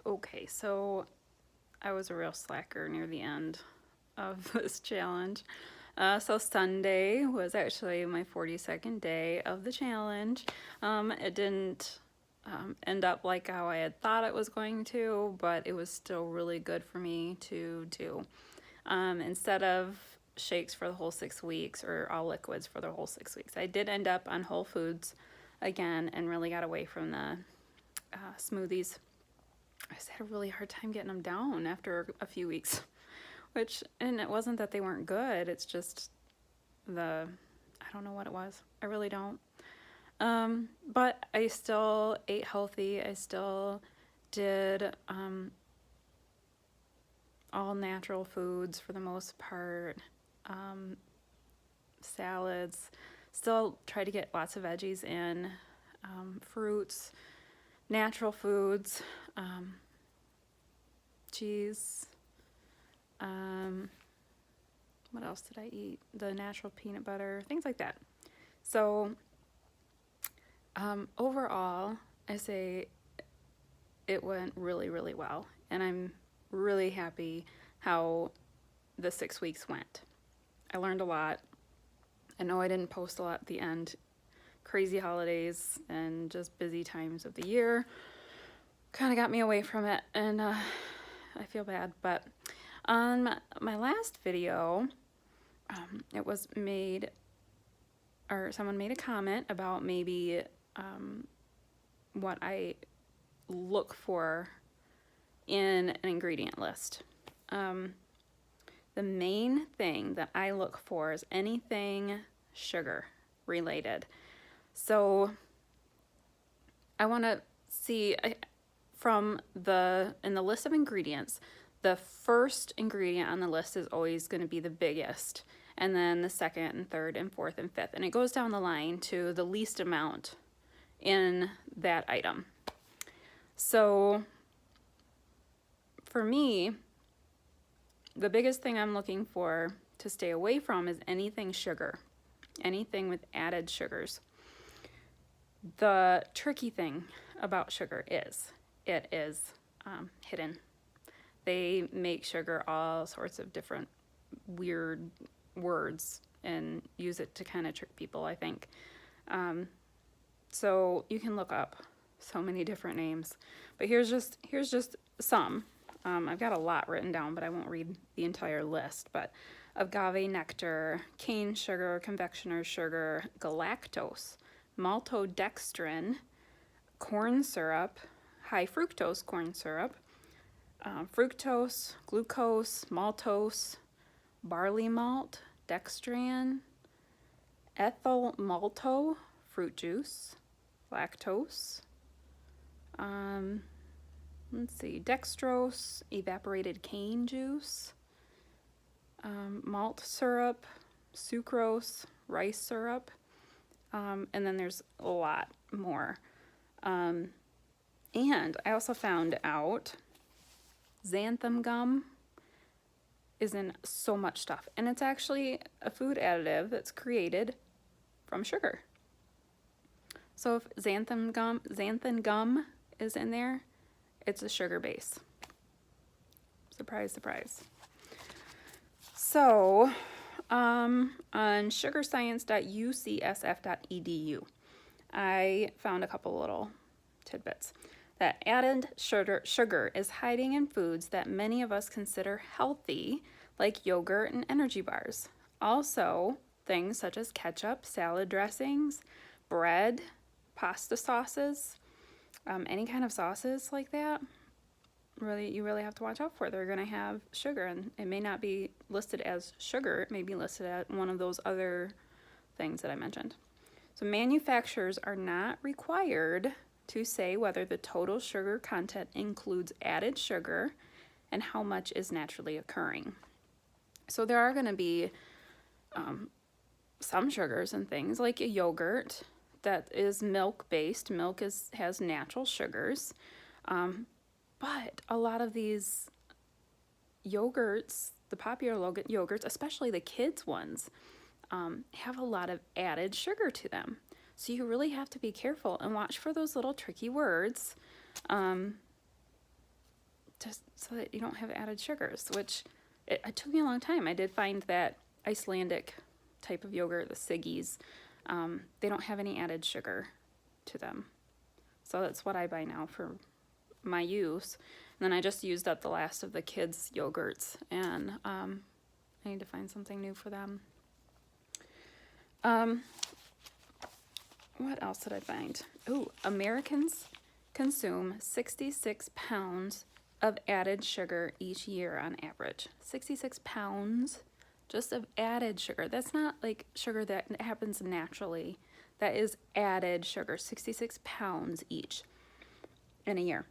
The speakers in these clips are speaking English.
Okay, so I was a real slacker near the end of this challenge. So Sunday was actually my 42nd day of the challenge. It didn't end up like how I had thought it was going to, but it was still really good for me to do. Instead of shakes for the whole 6 weeks or all liquids for the whole 6 weeks, I did end up on whole foods again and really got away from the smoothies. I just had a really hard time getting them down after a few weeks, and it wasn't that they weren't good, it's just I don't know what it was. I really don't. But I still ate healthy. I still did all natural foods for the most part, salads. Still try to get lots of veggies in, fruits, natural foods, cheese. What else did I eat? The natural peanut butter, things like that. So overall, I say it went really, really well, and I'm really happy how the 6 weeks went. I learned a lot. I know I didn't post a lot at the end. Crazy holidays and just busy times of the year kind of got me away from it, and I feel bad. But on my last video, it was made, or someone made a comment about maybe what I look for in an ingredient list. The main thing that I look for is anything sugar related. So I want to see in the list of ingredients, the first ingredient on the list is always going to be the biggest, and then the second and third and fourth and fifth, and it goes down the line to the least amount in that item. So for me, the biggest thing I'm looking for to stay away from is anything sugar, anything with added sugars. The tricky thing about sugar is it is hidden. They make sugar all sorts of different weird words and use it to kind of trick people, I think. So you can look up so many different names, but here's just some. I've got a lot written down, but I won't read the entire list. But agave nectar, cane sugar, confectioner's sugar, galactose, maltodextrin, corn syrup, high fructose corn syrup, fructose, glucose, maltose, barley malt, dextran, ethyl malto, fruit juice, lactose, let's see, dextrose, evaporated cane juice, malt syrup, sucrose, rice syrup, and then there's a lot more. And I also found out xanthan gum is in so much stuff, and it's actually a food additive that's created from sugar. So if xanthan gum is in there, it's a sugar base. Surprise, surprise. So on sugarscience.ucsf.edu, I found a couple little tidbits. That added sugar is hiding in foods that many of us consider healthy, like yogurt and energy bars. Also, things such as ketchup, salad dressings, bread, pasta sauces, any kind of sauces like that, you really have to watch out for. They're going to have sugar, and it may not be listed as sugar. It may be listed as one of those other things that I mentioned. So manufacturers are not required to say whether the total sugar content includes added sugar and how much is naturally occurring. So there are going to be some sugars and things like a yogurt that is milk-based. Milk has natural sugars, but a lot of these yogurts, the popular yogurts, especially the kids' ones, have a lot of added sugar to them. So you really have to be careful and watch for those little tricky words. just so that you don't have added sugars, which it took me a long time. I did find that Icelandic type of yogurt, the Siggies, they don't have any added sugar to them. So that's what I buy now for my use. And then I just used up the last of the kids' yogurts, and I need to find something new for them. What else did I find? Oh, Americans consume 66 pounds of added sugar each year on average. 66 pounds just of added sugar. That's not like sugar that happens naturally. That is added sugar. 66 pounds each in a year.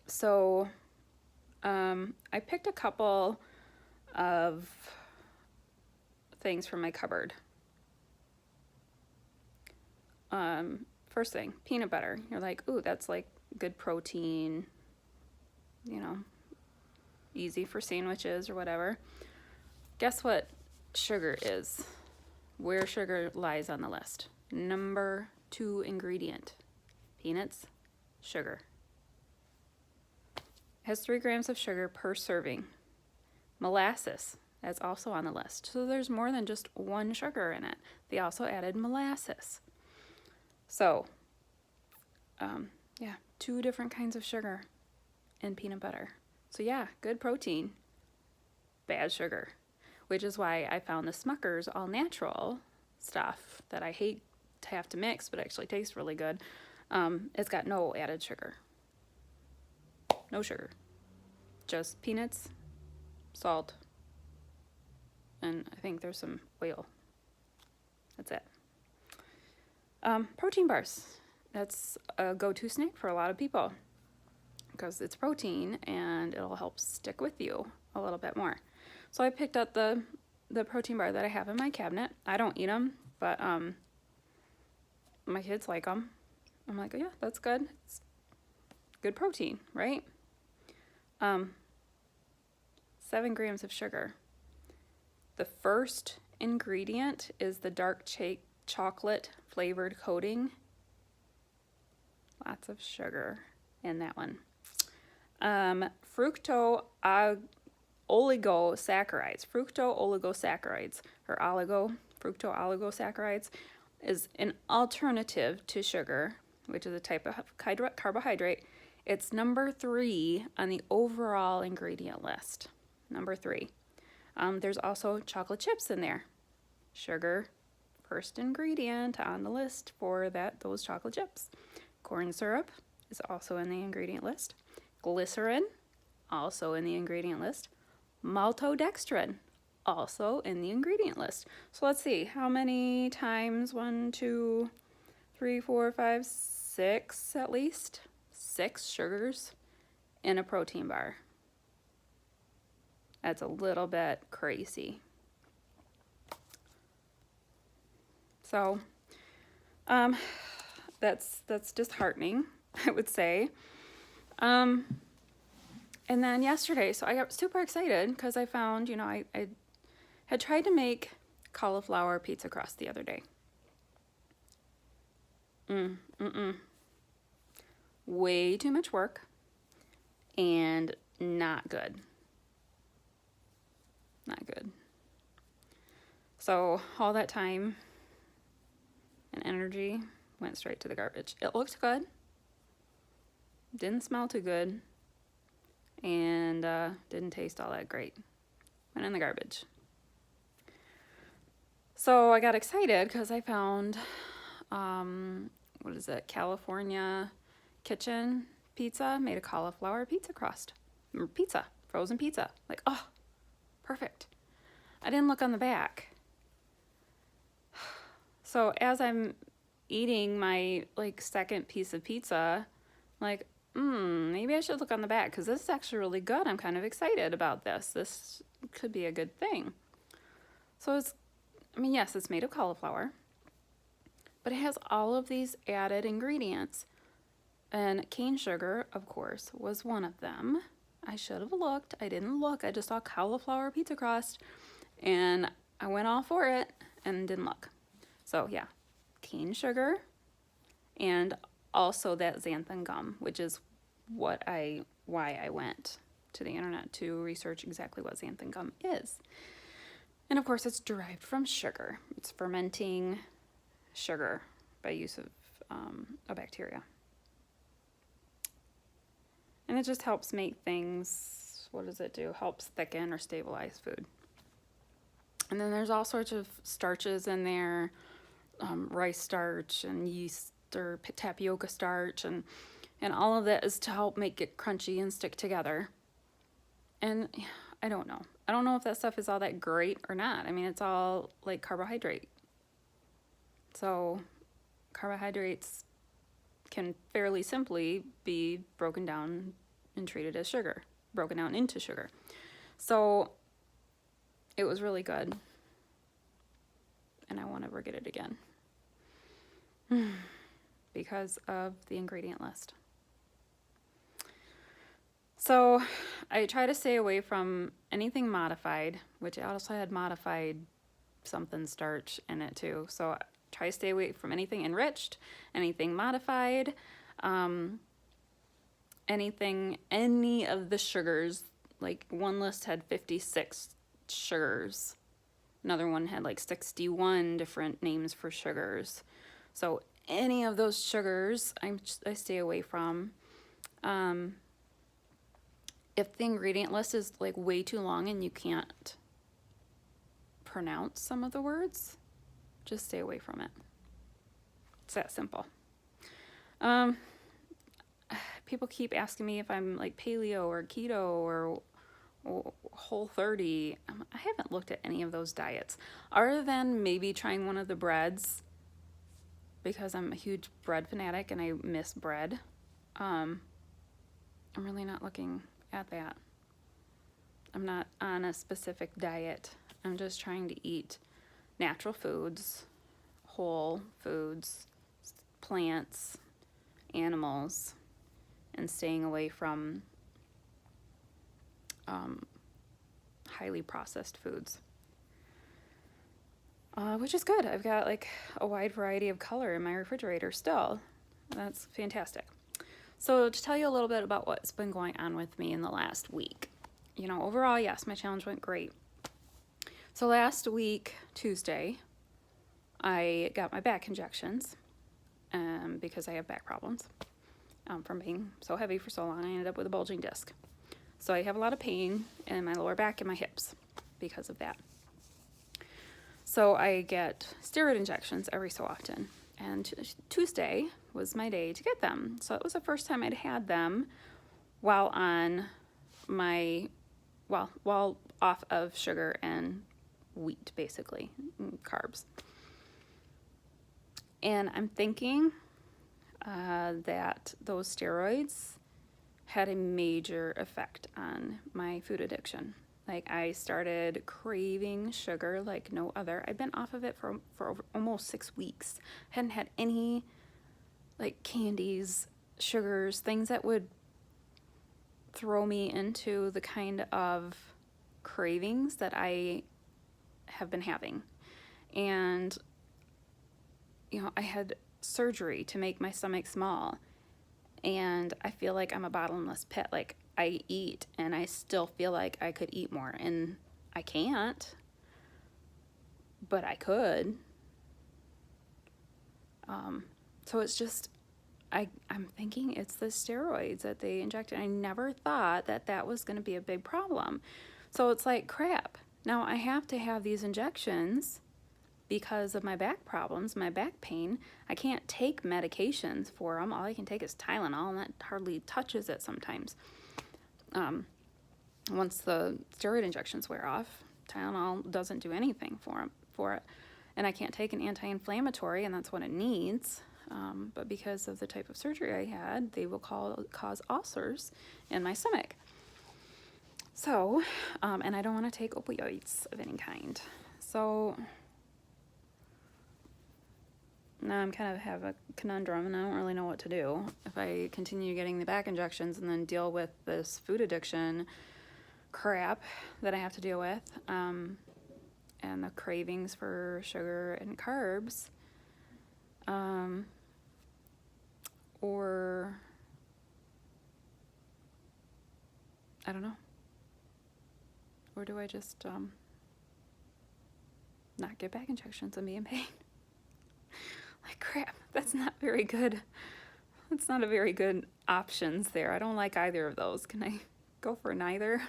So I picked a couple of things from my cupboard. First thing, peanut butter. You're like, ooh, that's like good protein, you know, easy for sandwiches or whatever. Guess what sugar is? Where sugar lies on the list. Number 2 ingredient. Peanuts, sugar. Has 3 grams of sugar per serving. Molasses, that's also on the list. So there's more than just one sugar in it. They also added molasses. So, yeah, 2 different kinds of sugar in peanut butter. So yeah, good protein, bad sugar, which is why I found the Smucker's all natural stuff that I hate to have to mix, but actually tastes really good. It's got no added sugar. No sugar. Just peanuts, salt, and I think there's some oil. That's it. Protein bars. That's a go-to snack for a lot of people because it's protein and it'll help stick with you a little bit more. So I picked up the protein bar that I have in my cabinet. I don't eat them, but my kids like them. I'm like, oh yeah, that's good. It's good protein, right? 7 grams of sugar. The first ingredient is the dark chocolate flavored coating. Lots of sugar in that one. Fructo-oligosaccharides. Fructo-oligosaccharides, or fructo-oligosaccharides, is an alternative to sugar, which is a type of carbohydrate. It's number 3 on the overall ingredient list. Number 3. There's also chocolate chips in there. Sugar, first ingredient on the list for those chocolate chips. Corn syrup is also in the ingredient list. Glycerin, also in the ingredient list. Maltodextrin, also in the ingredient list. So let's see, how many times? 1, 2, 3, 4, 5, 6 at least. 6 sugars in a protein bar. That's a little bit crazy. So, that's disheartening, I would say. And then yesterday, so I got super excited because I found, I had tried to make cauliflower pizza crust the other day. Way too much work and not good. Not good. So all that time and energy went straight to the garbage. It looked good. Didn't smell too good. And didn't taste all that great. Went in the garbage. So I got excited because I found, California Kitchen Pizza made a cauliflower pizza crust. Pizza, frozen pizza. Like, oh, perfect. I didn't look on the back. So as I'm eating my second piece of pizza, I'm like, maybe I should look on the back because this is actually really good. I'm kind of excited about this. This could be a good thing. So yes, it's made of cauliflower, but it has all of these added ingredients. And cane sugar, of course, was one of them. I should have looked. I didn't look. I just saw cauliflower pizza crust, and I went all for it and didn't look. So yeah, cane sugar, and also that xanthan gum, which is why I went to the internet to research exactly what xanthan gum is. And of course, it's derived from sugar. It's fermenting sugar by use of a bacteria. And it just helps make things, what does it do? Helps thicken or stabilize food. And then there's all sorts of starches in there, rice starch and yeast or tapioca starch, and all of that is to help make it crunchy and stick together. And I don't know. I don't know if that stuff is all that great or not. I mean, it's all like carbohydrate. So carbohydrates can fairly simply be broken down and treated as sugar, broken down into sugar. So it was really good. And I won't ever get it again. Because of the ingredient list. So I try to stay away from anything modified, which also had modified something starch in it too. So I try to stay away from anything enriched, anything modified, any of the sugars. Like one list had 56 sugars. Another one had like 61 different names for sugars. So any of those sugars I stay away from. If the ingredient list is like way too long and you can't pronounce some of the words, just stay away from it. It's that simple. People keep asking me if I'm like paleo or keto or Whole30. I haven't looked at any of those diets other than maybe trying one of the breads, because I'm a huge bread fanatic and I miss bread. I'm really not looking at that. I'm not on a specific diet. I'm just trying to eat natural foods, whole foods, plants, animals, and staying away from highly processed foods. Which is good. I've got like a wide variety of color in my refrigerator still. That's fantastic. So to tell you a little bit about what's been going on with me in the last week. You know, overall, yes, my challenge went great. So last week, Tuesday, I got my back injections because I have back problems from being so heavy for so long. I ended up with a bulging disc. So I have a lot of pain in my lower back and my hips because of that. So I get steroid injections every so often. And Tuesday was my day to get them. So it was the first time I'd had them while off of sugar and wheat, basically, and carbs. And I'm thinking that those steroids had a major effect on my food addiction. Like, I started craving sugar like no other. I've been off of it for almost 6 weeks. Hadn't had any like candies, sugars, things that would throw me into the kind of cravings that I have been having. And, you know, I had surgery to make my stomach small. And I feel like I'm a bottomless pit. Like, I eat and I still feel like I could eat more. And I can't. But I could. So it's just, I'm thinking it's the steroids that they injected. I never thought that that was going to be a big problem. So it's like, crap. Now I have to have these injections because of my back problems, my back pain. I can't take medications for them. All I can take is Tylenol, and that hardly touches it sometimes. Once the steroid injections wear off, Tylenol doesn't do anything for it. And I can't take an anti-inflammatory, and that's what it needs. But because of the type of surgery I had, they will cause ulcers in my stomach. So, and I don't want to take opioids of any kind. So now I'm kind of have a conundrum, and I don't really know what to do. If I continue getting the back injections and then deal with this food addiction crap that I have to deal with, and the cravings for sugar and carbs, or I don't know. Or do I just not get back injections and be in pain? Like, crap, that's not very good. That's not a very good options there. I don't like either of those. Can I go for neither?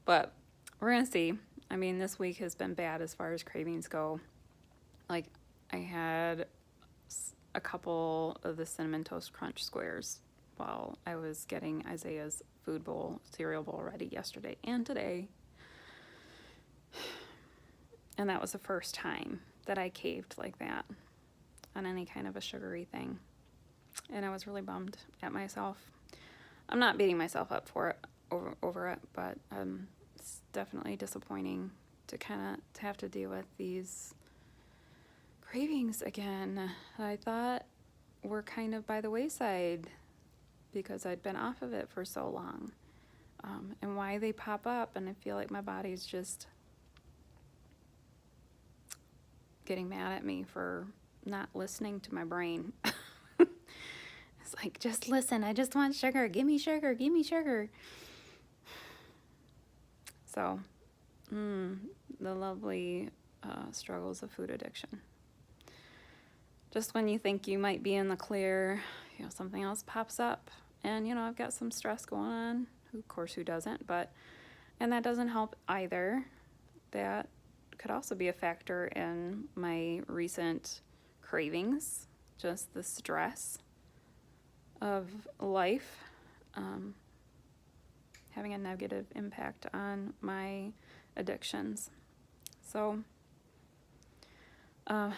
But we're going to see. I mean, this week has been bad as far as cravings go. Like, I had a couple of the Cinnamon Toast Crunch squares while I was getting Isaiah's food bowl, cereal bowl ready yesterday and today. And that was the first time that I caved like that on any kind of a sugary thing. And I was really bummed at myself. I'm not beating myself up for it, over it, but it's definitely disappointing to have to deal with these cravings again. I thought were kind of by the wayside because I'd been off of it for so long. And why they pop up, and I feel like my body's just getting mad at me for not listening to my brain. It's like, just listen, I just want sugar. Give me sugar, give me sugar. So, the lovely struggles of food addiction. Just when you think you might be in the clear, something else pops up. And, I've got some stress going on. Of course, who doesn't? And that doesn't help either. That could also be a factor in my recent cravings, just the stress of life having a negative impact on my addictions. So I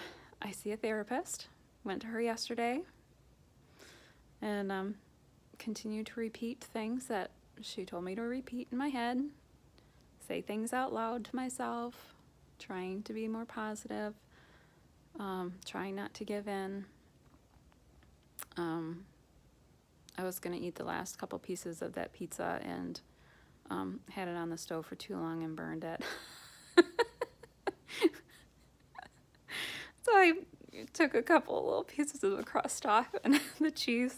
see a therapist, went to her yesterday, and continued to repeat things that she told me to repeat in my head, say things out loud to myself, trying to be more positive, trying not to give in. I was going to eat the last couple pieces of that pizza and had it on the stove for too long and burned it. So I took a couple little pieces of the crust off and the cheese.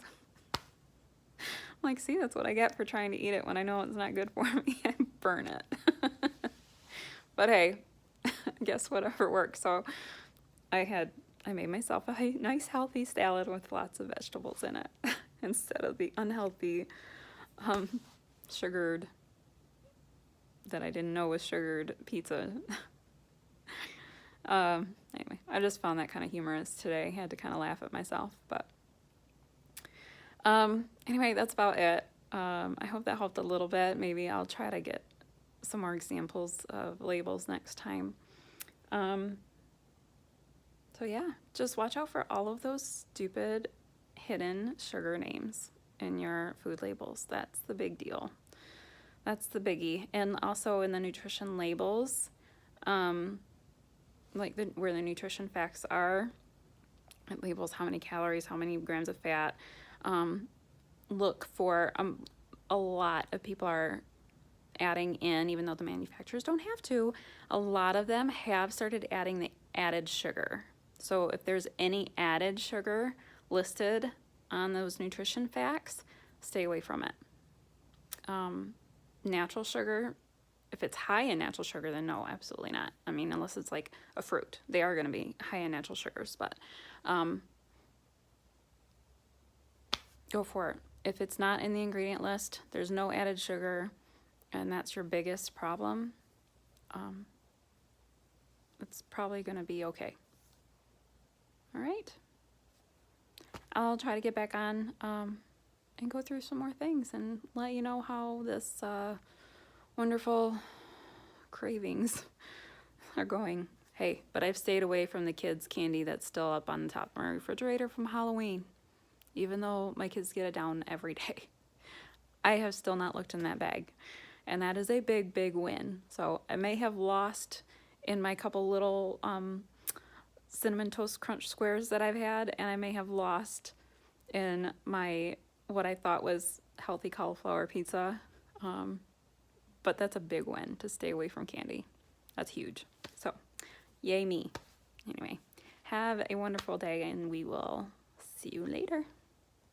I'm like, see, that's what I get for trying to eat it when I know it's not good for me. I burn it. But hey, guess whatever works. So I made myself a nice healthy salad with lots of vegetables in it instead of the unhealthy sugared, that I didn't know was sugared pizza. Anyway, I just found that kind of humorous today. I had to kind of laugh at myself, but anyway, that's about it. I hope that helped a little bit. Maybe I'll try to get some more examples of labels next time. So yeah, just watch out for all of those stupid hidden sugar names in your food labels. That's the big deal. That's the biggie. And also in the nutrition labels, where the nutrition facts are, it labels how many calories, how many grams of fat. Look for, a lot of people are adding in, even though the manufacturers don't have to, a lot of them have started adding the added sugar. So if there's any added sugar listed on those nutrition facts, stay away from it. Natural sugar, if it's high in natural sugar, then no, absolutely not. I mean, unless it's like a fruit, they are going to be high in natural sugars, but go for it. If it's not in the ingredient list, there's no added sugar, and that's your biggest problem, it's probably going to be okay. All right. I'll try to get back on and go through some more things and let you know how this wonderful cravings are going. Hey, but I've stayed away from the kids' candy that's still up on the top of my refrigerator from Halloween, even though my kids get it down every day. I have still not looked in that bag, and that is a big, big win. So I may have lost in my couple little Cinnamon Toast Crunch squares that I've had, and I may have lost in my what I thought was healthy cauliflower pizza, but that's a big win to stay away from candy. That's huge. So yay me. Anyway, have a wonderful day, and we will see you later.